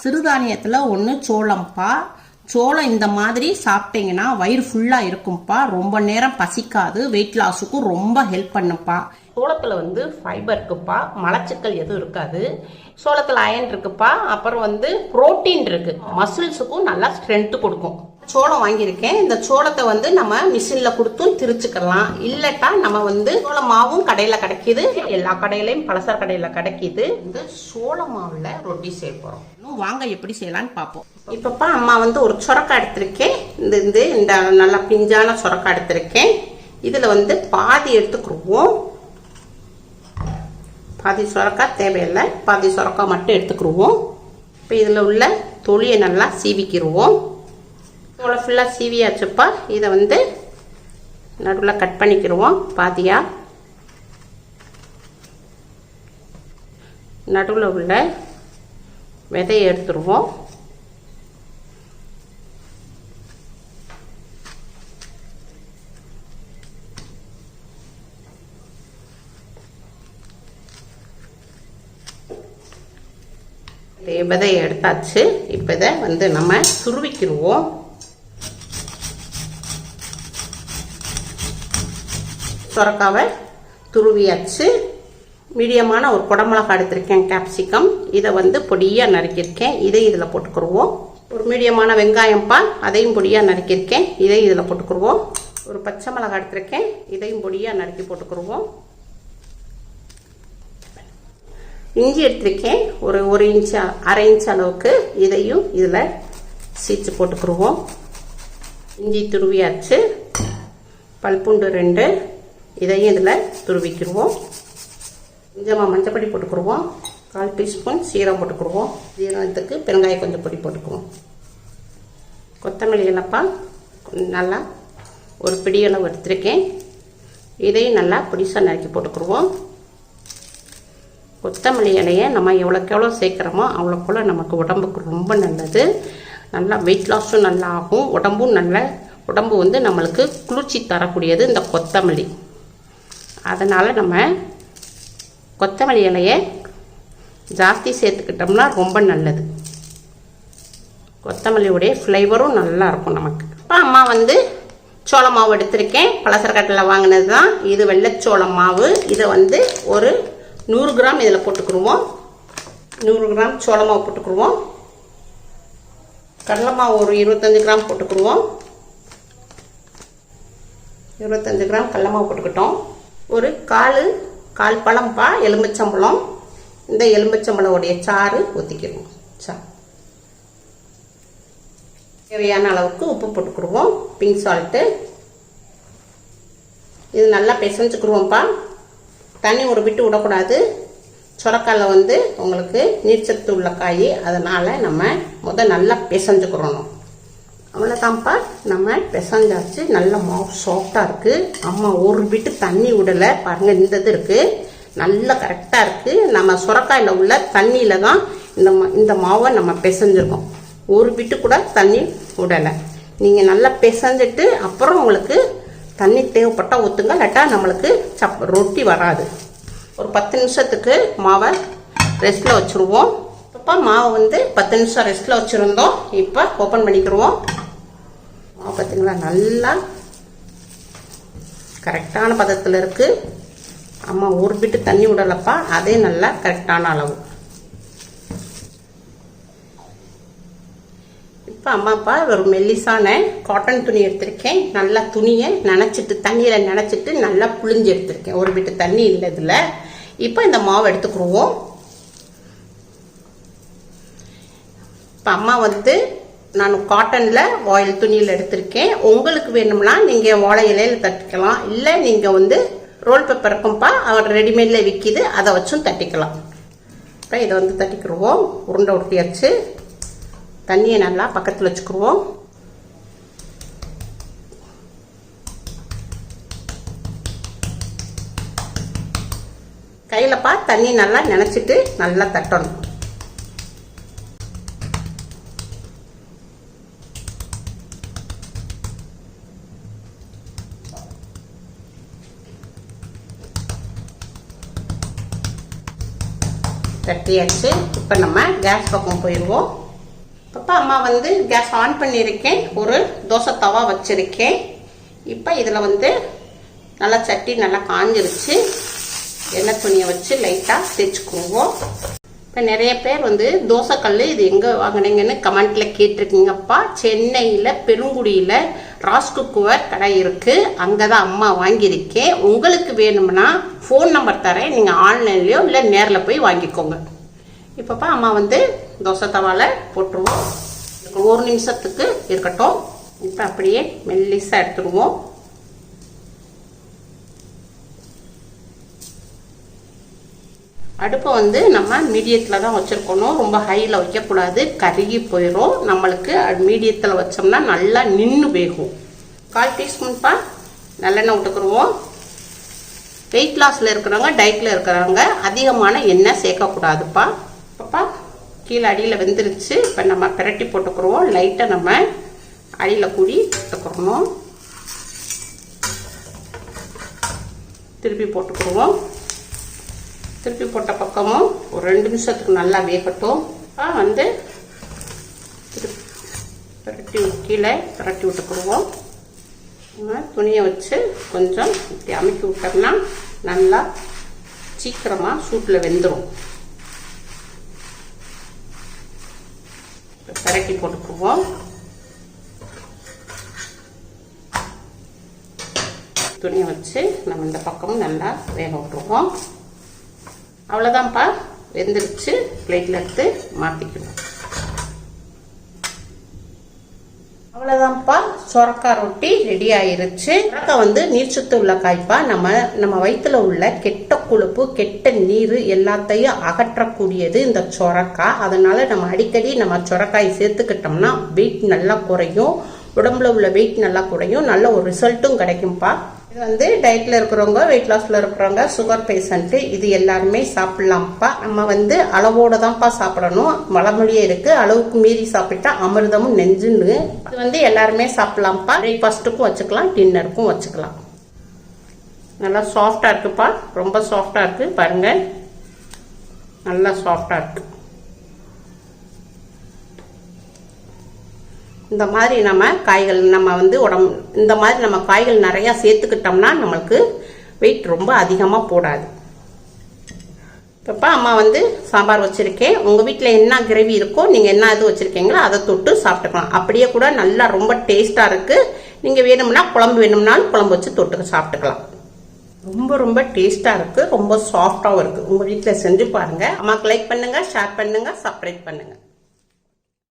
சிறுதானியத்தில் ஒன்று சோளம்ப்பா. சோளம் இந்த மாதிரி சாப்பிட்டீங்கன்னா வயிறு ஃபுல்லாக இருக்கும்ப்பா. ரொம்ப நேரம் பசிக்காது. வெயிட் லாஸுக்கும் ரொம்ப ஹெல்ப் பண்ணுப்பா. சோளத்தில் வந்து ஃபைபர் இருக்குப்பா, மலச்சிக்கல் எதுவும் இருக்காது. சோளத்தில் அயன் இருக்குப்பா, அப்புறம் புரோட்டீன் இருக்கு, மசில்ஸுக்கும் நல்லா ஸ்ட்ரென்த் கொடுக்கும். சோளம் வாங்கியிருக்கேன். இந்த சோளத்தை நம்ம மிஷினில் கொடுத்தும் திரிச்சுக்கலாம். இல்லட்டா நம்ம சோள மாவும் கடையில் கிடைக்கிது, எல்லா கடையிலையும் பலசர கடையில் கிடைக்கிது. இந்த சோள மாவில் ரொட்டி செய்ய போகிறோம். இன்னும் வாங்க எப்படி செய்யலான்னு பார்ப்போம். இப்பப்பா அம்மா ஒரு சொரக்காய் எடுத்திருக்கேன். இந்த நல்லா பிஞ்சான சொரக்காய் எடுத்திருக்கேன். இதில் பாதி எடுத்துக்கிடுவோம். பாதி சொரக்காய் தேவையில்லை, பாதி சொரக்காய் மட்டும் எடுத்துக்கிடுவோம். இப்போ இதில் உள்ள தொலியை நல்லா சீவிக்கிடுவோம். இவ்வளோ ஃபுல்லாக சீவியாச்சுப்பா. இதை நடுவில் கட் பண்ணிக்கிடுவோம். பாதியாக நடுவில் உள்ள விதையை எடுத்துருவோம். விதையை எடுத்தாச்சு. இப்போ இதை நம்ம துருவிக்கிடுவோம். சொரக்காவை துருவியாச்சு. மீடியமான ஒரு குடமிளகா எடுத்திருக்கேன், கேப்சிகம். இதை பொடியாக நறுக்கியிருக்கேன். இதை இதில் போட்டுக்கிடுவோம். ஒரு மீடியமான வெங்காயம்ப்பா, அதையும் பொடியாக நறுக்கியிருக்கேன். இதை இதில் போட்டுக்கிடுவோம். ஒரு பச்சை மிளகாய் எடுத்திருக்கேன். இதையும் பொடியாக நறுக்கி போட்டுக்கிடுவோம். இஞ்சி எடுத்திருக்கேன், ஒரு இன்ச்சு அரை இன்ச் அளவுக்கு. இதையும் இதில் சீச்சு போட்டுக்கிடுவோம். இஞ்சி துருவியாச்சு. பல்பூண்டு 2, இதையும் இதில் துருவிக்கிடுவோம். கொஞ்சமாக மஞ்சப்பொடி போட்டுக்கிடுவோம். 1/4 டீஸ்பூன் சீரகம் போட்டுக்கிடுவோம். சீரகத்துக்கு பெருங்காயம் கொஞ்சம் பொடி போட்டுக்குவோம். கொத்தமல்லி இலைப்பா நல்லா ஒரு பிடி அளவு எடுத்திருக்கேன். இதையும் நல்லா பொடிசாக நறுக்கி போட்டுக்கிடுவோம். கொத்தமல்லி இலையை நம்ம எவ்வளோக்கு எவ்வளோ சேர்க்குறோமோ அவ்வளோக்குள்ள நமக்கு உடம்புக்கு ரொம்ப நல்லது. நல்லா வெயிட் லாஸும் நல்லா ஆகும். உடம்பு நம்மளுக்கு குளிர்ச்சி தரக்கூடியது இந்த கொத்தமல்லி. அதனால் நம்ம கொத்தமல்லி இலையை ஜாஸ்தி சேர்த்துக்கிட்டோம்னா ரொம்ப நல்லது. கொத்தமல்லியுடைய ஃப்ளேவரும் நல்லா இருக்கும் நமக்கு. இப்போ அம்மா சோள மாவு எடுத்திருக்கேன். பலசர கடையில் வாங்கினது தான் இது, வெள்ளைச்சோள மாவு. இதை ஒரு 100 கிராம் இதில் போட்டுக்கிடுவோம். 100 கிராம் சோள மாவு போட்டுக்கிடுவோம். கடலை மாவு ஒரு 25 கிராம் போட்டுக்கிடுவோம். 25 கிராம் கடலை மாவு போட்டுக்கிட்டோம். ஒரு கால் பழம்ப்பா எலுமிச்சம்பழம். இந்த எலுமிச்சம்பழமுடைய சாறு ஊற்றிக்கிடுவோம். தேவையான அளவுக்கு உப்பு போட்டுக்கிடுவோம். Pink salt. இது நல்லா பிசைஞ்சுக்கிடுவோம்ப்பா. தண்ணி ஒரு விட்டு விடக்கூடாது. சொரக்காயில் உங்களுக்கு நீர்ச்சத்து உள்ள காய், அதனால் நம்ம நல்லா பிசைஞ்சுக்கிறணும். அவ்வளோதான்ப்பா, நம்ம பிசைஞ்சாச்சு. நல்ல மாவு சாஃப்டாக இருக்குது. அம்மா ஒரு விட்டு தண்ணி விடலை பாருங்கள். இந்த இது இருக்குது, நல்லா கரெக்டாக இருக்குது. நம்ம சொரக்காயில் உள்ள தண்ணியில் தான் இந்த மாவை நம்ம பிசைஞ்சிருக்கோம். ஒரு விட்டு கூட தண்ணி விடலை. நீங்கள் நல்லா பிசைஞ்சிட்டு அப்புறம் உங்களுக்கு தண்ணி தேவைப்பட்டால் ஊற்றுங்க, இல்லாட்டா நம்மளுக்கு ரொட்டி வராது. ஒரு 10 நிமிஷத்துக்கு மாவை ரெஸ்ட்டில் வச்சுருவோம். இப்போ மாவை 10 நிமிஷம் ரெஸ்ட்டில் வச்சுருந்தோம். இப்போ ஓப்பன் பண்ணிக்கிடுவோம். மாவு பார்த்தீங்களா நல்லா கரெக்டான பதத்தில் இருக்குது. அம்மா ஒரு பிட்டு தண்ணி விடலப்பா, அதே நல்லா கரெக்டான அளவு. இப்போ அம்மாப்பா ஒரு மெல்லிசான காட்டன் துணி எடுத்திருக்கேன். நல்லா துணியை நனைச்சிட்டு தண்ணியில் நனைச்சிட்டு நல்லா புளிஞ்சு எடுத்திருக்கேன். ஒரு பிட்டு தண்ணி இல்லை இதில். இப்போ இந்த மாவை எடுத்துக்கிடுவோம். இப்போ அம்மா நான் காட்டனில் வாயில் துணியில் எடுத்திருக்கேன். உங்களுக்கு வேணும்னா நீங்கள் வாழை இலையில் தட்டிக்கலாம், இல்லை நீங்கள் ரோல் பேப்பர் இருக்கும்ப்பா, அவர் ரெடிமேடில் விற்கிது, அதை வச்சும் தட்டிக்கலாம். இப்போ இதை தட்டிக்கிடுவோம். உருண்டை உருட்டியாச்சு. தண்ணியை நல்லா பக்கத்தில் வச்சுக்கிடுவோம். கையிலப்பா தண்ணி நல்லா நினச்சிட்டு நல்லா தட்டணும். தட்டியாச்சு. இப்போ நம்ம கேஸ் பக்கம் போயிடுவோம். இப்போ அம்மா வந்து கேஸ் ஆன் பண்ணியிருக்கேன், ஒரு தோசை தவா வச்சுருக்கேன். இப்போ இதில் வந்து நல்லா சட்டி நல்லா காஞ்சிருச்சு. எண்ணெய் துணியை வச்சு லைட்டாக தேய்ச்சிக்குவோம். இப்போ நிறைய பேர் வந்து தோசைக்கல் இது எங்கே வாங்கினீங்கன்னு கமெண்ட்டில் கேட்டிருக்கீங்கப்பா. சென்னையில் பெருங்குடியில் ராஸ்குக்குவர் கடை இருக்குது, அங்கே தான் அம்மா வாங்கியிருக்கேன். உங்களுக்கு வேணும்னா ஃபோன் நம்பர் தரேன், நீங்கள் ஆன்லைன்லேயோ இல்லை நேரில் போய் வாங்கிக்கோங்க. இப்போப்பா அம்மா வந்து தோசை தவாவில் போட்டுருவோம். ஒரு நிமிஷத்துக்கு இருக்கட்டும். இப்போ அப்படியே மெல்லிசாக எடுத்துருவோம். அடுப்பை வந்து நம்ம மீடியத்தில் தான் வச்சுருக்கணும், ரொம்ப ஹையில் வைக்கக்கூடாது, கருகி போயிடும். நம்மளுக்கு மீடியத்தில் வச்சோம்னா நல்லா நின்று வேகும். 1/4 டீஸ்பூன்ப்பா நல்லெண்ணெய் விட்டுக்குருவோம். வெயிட் லாஸில் இருக்கிறவங்க, டயட்டில் இருக்கிறவங்க அதிகமான எண்ணெய் சேர்க்கக்கூடாதுப்பா. அப்பா கீழே அடியில் வெந்துருச்சு. இப்போ நம்ம பிரட்டி போட்டுக்குருவோம். லைட்டாக நம்ம அடியில் கூடி போட்டுக்கிறணும். திருப்பி போட்டுக்குருவோம். திருப்பி போட்ட பக்கமும் ஒரு 2 நிமிஷத்துக்கு நல்லா வேகட்டும். வந்து பிரட்டி கீழே பிரட்டி விட்டுக்குருவோம். துணியை வச்சு கொஞ்சம் இப்படி அமைக்கி விட்டோம்னா நல்லா சீக்கிரமாக சூட்டில் வெந்துடும். பிரட்டி போட்டுக்குவோம். துணியை வச்சு நம்ம இந்த பக்கமும் நல்லா வேக விட்டுருவோம். அவ்வளோதான்ப்பா, வெந்துருச்சு. பிளேட்டில் எடுத்து மாற்றிக்கணும். அவ்வளோதான்ப்பா, சொரக்காய் ரொட்டி ரெடி ஆயிருச்சு. சொரக்காய் வந்து நீர்ச்சத்து உள்ள காய்ப்பா. நம்ம வயிற்றுல உள்ள கெட்ட கொழுப்பு, கெட்ட நீர் எல்லாத்தையும் அகற்றக்கூடியது இந்த சொரக்காய். அதனால நம்ம அடிக்கடி நம்ம சொரக்காய் சேர்த்துக்கிட்டோம்னா வெயிட் நல்லா குறையும், உடம்புல உள்ள வெயிட் நல்லா குறையும், நல்ல ஒரு ரிசல்ட்டும் கிடைக்கும்ப்பா. இது வந்து டயட்டில் இருக்கிறவங்க, வெயிட் லாஸில் இருக்கிறவங்க, சுகர் பேஷண்ட்டு இது எல்லாருமே சாப்பிட்லாம்ப்பா. நம்ம வந்து அளவோடு தான்ப்பா சாப்பிடணும். மழமொழியே இருக்குது, அளவுக்கு மீறி சாப்பிட்டா அமிர்தமும் நெஞ்சுன்னு. இது வந்து எல்லாருமே சாப்பிட்லாம்ப்பா. பிரேக்ஃபாஸ்ட்டுக்கும் வச்சுக்கலாம், டின்னருக்கும் வச்சுக்கலாம். நல்லா சாஃப்டாக இருக்குப்பா, ரொம்ப சாஃப்டாக இருக்குது பாருங்கள், நல்லா சாஃப்டாக இருக்குது. இந்த மாதிரி நம்ம காய்கள் நம்ம வந்து இந்த மாதிரி நம்ம காய்கள் நிறையா சேர்த்துக்கிட்டோம்னா நம்மளுக்கு வெயிட் ரொம்ப அதிகமாக போடாது. இப்போ அம்மா வந்து சாம்பார் வச்சுருக்கேன். உங்கள் வீட்டில் என்ன கிரேவி இருக்கோ, நீங்கள் என்ன இது வச்சுருக்கீங்களோ அதை தொட்டு சாப்பிட்டுக்கலாம். அப்படியே கூட நல்லா ரொம்ப டேஸ்ட்டாக இருக்குது. நீங்கள் வேணும்னா குழம்பு வேணும்னாலும் குழம்பு வச்சு தொட்டு சாப்பிட்டுக்கலாம். ரொம்ப ரொம்ப டேஸ்ட்டாக இருக்குது, ரொம்ப சாஃப்டாகவும் இருக்குது. உங்கள் வீட்டில் செஞ்சு பாருங்கள். அம்மாவுக்கு லைக் பண்ணுங்கள், ஷேர் பண்ணுங்கள், சப்ஸ்கிரைப் பண்ணுங்கள்.